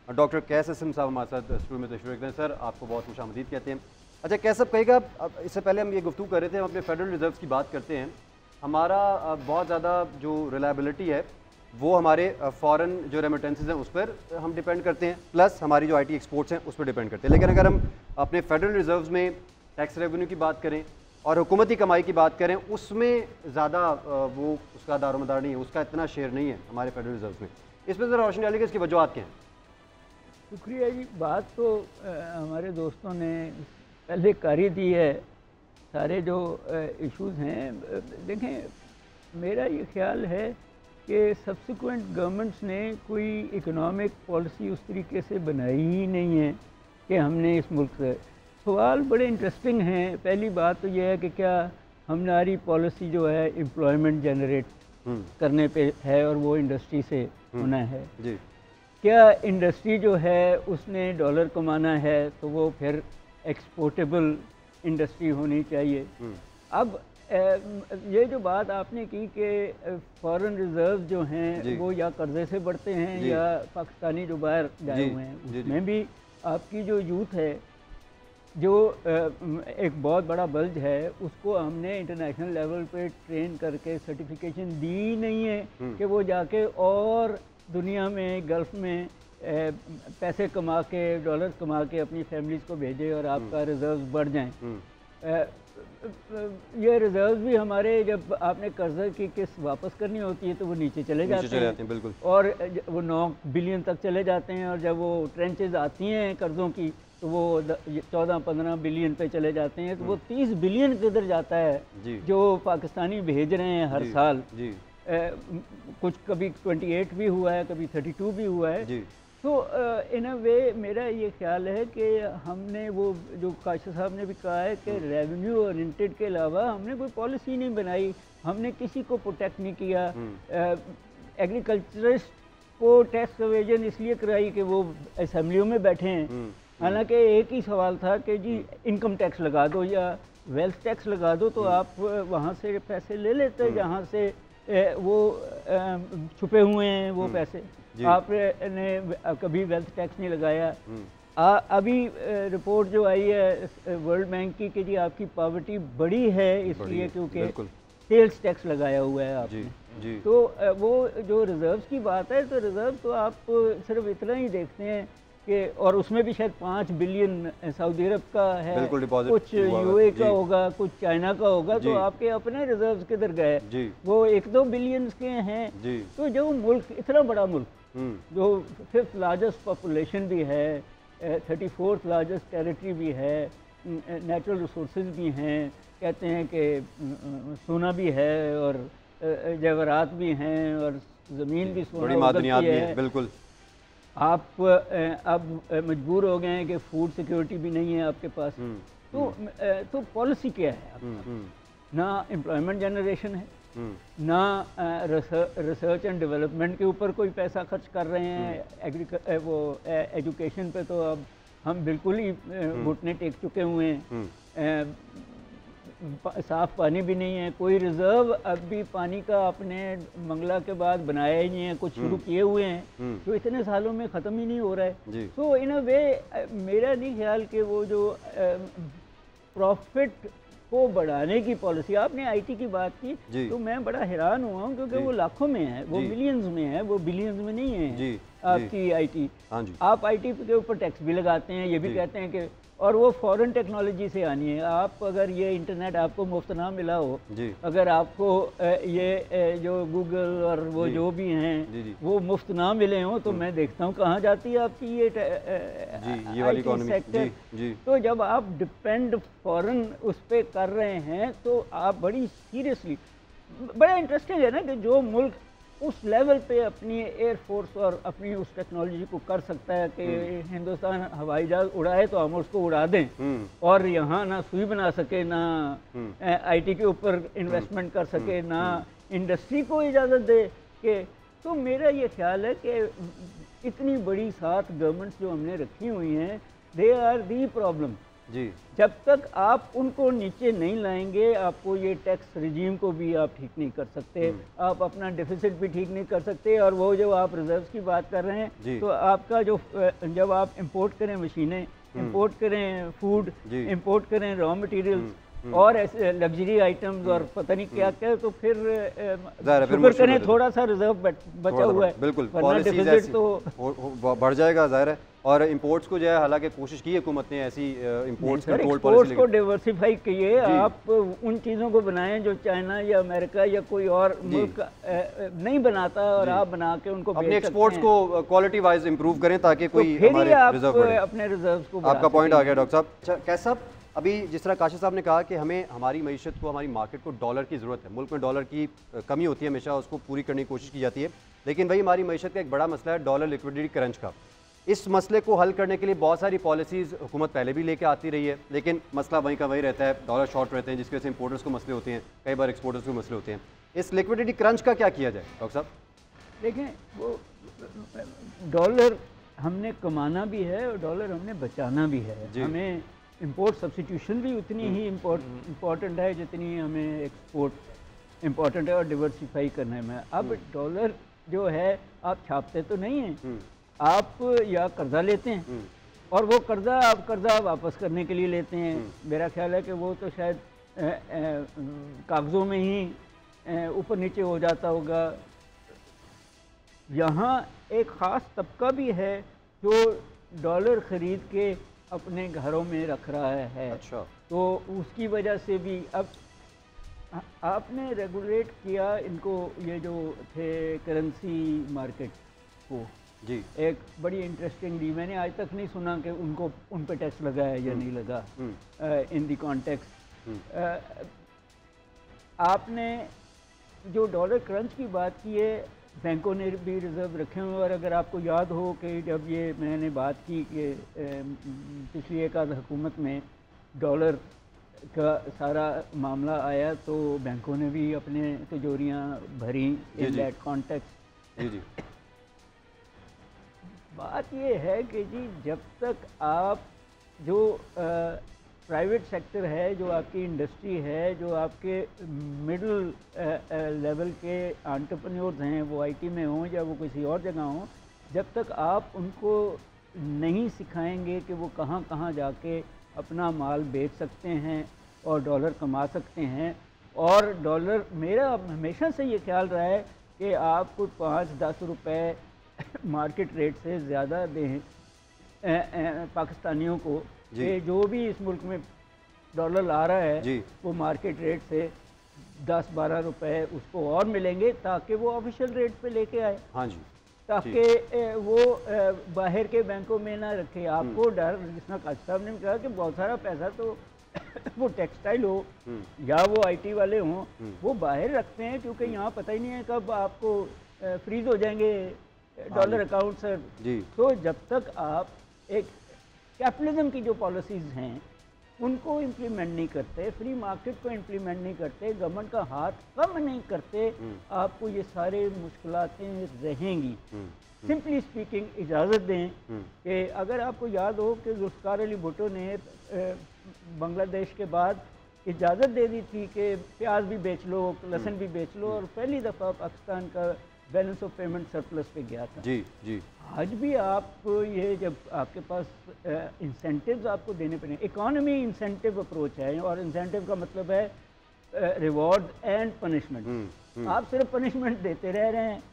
Doctor कैस असम साहब हमारे साथ स्टूडियो में तशरीफ़ रखते हैं। सर, आपको बहुत खुशामदीद कहते हैं। अच्छा, कैस साहब कहिएगा, इससे पहले हम ये गुफ्तगू कर रहे थे, हम अपने फेडरल रिजर्व की बात करते हैं। हमारा बहुत ज़्यादा जो रिलायबिलिटी है वो हमारे फ़ॉरेन जो रेमिटेंसेज हैं उस पर हम डिपेंड करते हैं, प्लस हमारी जो IT एक्सपोर्ट्स हैं उस पर डिपेंड करते हैं। लेकिन अगर हम अपने फेडरल रिजर्व में टैक्स रेवेन्यू की बात करें और हुकूमती कमाई की बात करें, उसमें ज़्यादा वो उसका दारोमदार नहीं है, उसका इतना शेयर नहीं है हमारे फेडरल रिजर्व में। इस पर ज़रा रोशनी डालिए कि इसकी वजूहत क्या हैं। शुक्रिया जी। बात तो हमारे दोस्तों ने पहले कर ही दी है। सारे जो इश्यूज़ हैं, देखें, मेरा ये ख्याल है कि सब्सिक्वेंट गवर्नमेंट्स ने कोई इकोनॉमिक पॉलिसी उस तरीके से बनाई ही नहीं है कि हमने इस मुल्क से। सवाल बड़े इंटरेस्टिंग हैं। पहली बात तो यह है कि क्या हमारी पॉलिसी जो है एम्प्लॉयमेंट जनरेट करने पे है और वो इंडस्ट्री से होना है जी। क्या इंडस्ट्री जो है उसने डॉलर कमाना है तो वो फिर एक्सपोर्टेबल इंडस्ट्री होनी चाहिए। अब ये जो बात आपने की कि फॉरेन रिजर्व जो हैं वो या कर्जे से बढ़ते हैं या पाकिस्तानी जो बाहर गए हुए हैं, उसमें भी आपकी जो यूथ है जो एक बहुत बड़ा बल्ज है, उसको हमने इंटरनेशनल लेवल पे ट्रेन करके सर्टिफिकेशन दी नहीं है कि वो जाके और दुनिया में गल्फ़ में पैसे कमा के डॉलर कमा के अपनी फैमिलीज़ को भेजे और आपका रिज़र्व बढ़ जाएं। ये रिज़र्व भी हमारे जब आपने कर्ज़े की किस्त वापस करनी होती है तो वो नीचे चले जाते हैं बिल्कुल। और वो 9 बिलियन तक चले जाते हैं और जब वो ट्रेंचेज आती हैं कर्ज़ों की तो वो 14-15 बिलियन पे चले जाते हैं। तो वो 30 बिलियन किधर जाता है जो पाकिस्तानी भेज रहे हैं हर साल। कुछ कभी 28 भी हुआ है, कभी 32 भी हुआ है। तो इन अ वे मेरा ये ख्याल है कि हमने वो जो काशिफ साहब ने भी कहा है कि रेवेन्यू ओरिएंटेड के अलावा हमने कोई पॉलिसी नहीं बनाई, हमने किसी को प्रोटेक्ट नहीं किया। एग्रीकल्चरिस्ट को टैक्स एवेजन इसलिए कराई कि वो असेंबलियों में बैठे हैं, हालांकि एक ही सवाल था कि जी इनकम टैक्स लगा दो या वेल्थ टैक्स लगा दो, तो आप वहाँ से पैसे ले लेते जहाँ से वो छुपे हुए हैं वो पैसे। आपने कभी वेल्थ टैक्स नहीं लगाया। अभी रिपोर्ट जो आई है वर्ल्ड बैंक की कि जी आपकी पॉवर्टी बड़ी है इसलिए क्योंकि सेल्स टैक्स लगाया हुआ है आपने। तो वो जो रिजर्व्स की बात है, तो रिजर्व तो आप सिर्फ इतना ही देखते हैं कि, और उसमें भी शायद 5 बिलियन सऊदी अरब का है, कुछ यूए का होगा, कुछ चाइना का होगा। तो आपके अपने रिजर्व्स किधर गए? वो 1-2 बिलियन के हैं। तो जो मुल्क, इतना बड़ा मुल्क जो 5th लार्जेस्ट पॉपुलेशन भी है, 34th लार्जेस्ट टेरिटरी भी है, नेचुरल रिसोर्सेज भी हैं, कहते हैं कि सोना भी है और जेवरात भी हैं और ज़मीन भी सोना की है। बिल्कुल। आप अब मजबूर हो गए हैं कि फूड सिक्योरिटी भी नहीं है आपके पास। तो पॉलिसी क्या है आपका? ना एम्प्लॉयमेंट जनरेशन है, ना रिसर्च एंड डेवलपमेंट के ऊपर कोई पैसा खर्च कर रहे हैं। वो एजुकेशन पे तो अब हम बिल्कुल ही घुटने टेक चुके हुए हैं। साफ पानी भी नहीं है, कोई रिजर्व अब भी पानी का आपने मंगला के बाद बनाया ही नहीं है। कुछ शुरू किए हुए हैं जो इतने सालों में ख़त्म ही नहीं हो रहा है। तो इन अ वे मेरा नहीं ख्याल कि वो जो प्रॉफिट को बढ़ाने की पॉलिसी, आपने IT की बात की तो मैं बड़ा हैरान हुआ हूँ क्योंकि वो लाखों में है, वो मिलियंस में है, वो बिलियंस में नहीं है आपकी IT। आप IT के ऊपर टैक्स भी लगाते हैं, ये भी कहते हैं कि, और वो फॉरेन टेक्नोलॉजी से आनी है। आप अगर ये इंटरनेट आपको मुफ्त ना मिला हो, अगर आपको ये जो गूगल और वो जो भी हैं वो मुफ्त ना मिले हों, तो मैं देखता हूँ कहाँ जाती है आपकी ये वाली सेक्टर। तो जब आप डिपेंड फॉरेन उस पर कर रहे हैं तो आप बड़ी सीरियसली, बड़ा इंटरेस्टिंग है ना कि जो मुल्क उस लेवल पे अपनी एयरफोर्स और अपनी उस टेक्नोलॉजी को कर सकता है कि हिंदुस्तान हवाई जहाज उड़ाए तो हम उसको उड़ा दें, और यहाँ ना सुई बना सके, ना IT के ऊपर इन्वेस्टमेंट कर सके, ना इंडस्ट्री को इजाज़त दे कि। तो मेरा ये ख्याल है कि इतनी बड़ी 7 गवर्नमेंट्स जो हमने रखी हुई हैं, दे आर दी प्रॉब्लम। जी। जब तक आप उनको नीचे नहीं लाएंगे, आपको ये टैक्स रिजीम को भी आप ठीक नहीं कर सकते, आप अपना डेफिसिट भी ठीक नहीं कर सकते। और वो जो आप रिजर्व्स की बात कर रहे हैं, तो आपका जो जब आप इंपोर्ट करें मशीनें, इंपोर्ट करें फूड, इंपोर्ट करें रॉ मटेरियल्स और ऐसे लग्जरी आइटम्स और पता नहीं क्या क्या, तो फिर शुक्र करें थोड़ा सा रिजर्व बचा हुआ है, बिल्कुल डेफिसिट तो बढ़ जाएगा, जाहिर है। और इंपोर्ट्स को जो है, हालांकि कोशिश की हुकूमत ने ऐसी इंपोर्ट्स कंट्रोल पॉलिसी को डाइवर्सिफाई किए, आप उन चीज़ों को बनाएं जो चाइना या अमेरिका या कोई और मुल्क नहीं बनाता, और आप बना के उनको अपने एक्सपोर्ट्स को क्वालिटी वाइज इंप्रूव करें ताकि कोई हमारे अपने रिजर्व को। आपका पॉइंट आ गया डॉक्टर साहब। कैसा अभी जिस तरह काशिफ साहब ने कहा कि हमें हमारी मईशत को, हमारी मार्केट को डॉलर की ज़रूरत है, मुल्क में डॉलर की कमी होती है, हमेशा उसको पूरी करने की कोशिश की जाती है, लेकिन वही हमारी मईशत का एक बड़ा मसला है डॉलर लिक्विडिटी क्रंच का। इस मसले को हल करने के लिए बहुत सारी पॉलिसीज़ हुकूमत पहले भी लेके आती रही है, लेकिन मसला वहीं का वहीं रहता है, डॉलर शॉर्ट रहते हैं, जिसकी वजह से इंपोर्टर्स को मसले होते हैं, कई बार एक्सपोर्टर्स को मसले होते हैं। इस लिक्विडिटी क्रंच का क्या किया जाए डॉक्टर साहब? देखें, वो डॉलर हमने कमाना भी है और डॉलर हमने बचाना भी है। हमें इंपोर्ट सब्स्टिट्यूशन भी उतनी ही इम्पोर्टेंट है जितनी हमें एक्सपोर्ट इम्पोर्टेंट है, और डिवर्सिफाई करने में। अब डॉलर जो है आप छापते तो नहीं हैं, आप या कर्जा लेते हैं, और वो कर्जा वापस करने के लिए लेते हैं। मेरा ख्याल है कि वो तो शायद कागज़ों में ही ऊपर नीचे हो जाता होगा। यहाँ एक ख़ास तबका भी है जो डॉलर ख़रीद के अपने घरों में रख रहा है। अच्छा। तो उसकी वजह से भी अब आपने रेगुलेट किया इनको, ये जो थे करेंसी मार्केट को, जी, एक बड़ी इंटरेस्टिंग डी, मैंने आज तक नहीं सुना कि उनको उन पे टैक्स लगा है या नहीं लगा इन दी कॉन्टेक्स्ट। आपने जो डॉलर क्रंच की बात की है, बैंकों ने भी रिज़र्व रखे हुए, और अगर आपको याद हो कि जब ये मैंने बात की कि पिछली एक आध हुकूमत में डॉलर का सारा मामला आया, तो बैंकों ने भी अपने तिजोरियाँ भरी इन दैट कॉन्टेक्स्ट। जी। बात ये है कि जी जब तक आप जो प्राइवेट सेक्टर है, जो आपकी इंडस्ट्री है, जो आपके मिडिल लेवल के एंटरप्रेन्योर्स हैं, वो आईटी में हों या वो किसी और जगह हों, जब तक आप उनको नहीं सिखाएंगे कि वो कहाँ कहाँ जाके अपना माल बेच सकते हैं और डॉलर कमा सकते हैं। और डॉलर, मेरा हमेशा से ये ख्याल रहा है कि आप कोई 5-10 रुपए मार्केट रेट से ज़्यादा दें पाकिस्तानियों को, कि जो भी इस मुल्क में डॉलर ला रहा है वो मार्केट रेट से 10-12 रुपए उसको और मिलेंगे, ताकि वो ऑफिशियल रेट पे लेके आए। हाँ जी, ताकि वो बाहर के बैंकों में ना रखे। आपको डर, जिसमें काशिफ साहब ने कहा कि बहुत सारा पैसा तो वो टेक्सटाइल हो या वो आईटी वाले हों, वो बाहर रखते हैं, क्योंकि यहाँ पता ही नहीं है कब आपको फ्रीज हो जाएंगे डॉलर अकाउंट सर। तो जब तक आप एक कैपिटलिज्म की जो पॉलिसीज़ हैं उनको इम्प्लीमेंट नहीं करते, फ्री मार्केट को इम्प्लीमेंट नहीं करते, गवर्नमेंट का हाथ कम नहीं करते, आपको ये सारे मुश्किलातें रहेंगी। सिंपली स्पीकिंग, इजाज़त दें कि अगर आपको याद हो कि जुल्फ़िकार अली भुट्टो ने बांग्लादेश के बाद इजाज़त दे दी थी कि प्याज भी बेच लो, लहसुन भी बेच लो, और पहली दफ़ा पाकिस्तान का बैलेंस ऑफ पेमेंट सरप्लस पे गया था। जी। आज भी आप ये, जब आपके पास इंसेंटिव्स आपको देने पड़ेंगे, इकोनॉमी इंसेंटिव अप्रोच है, और इंसेंटिव का मतलब है रिवॉर्ड एंड पनिशमेंट। आप सिर्फ पनिशमेंट देते रह रहे हैं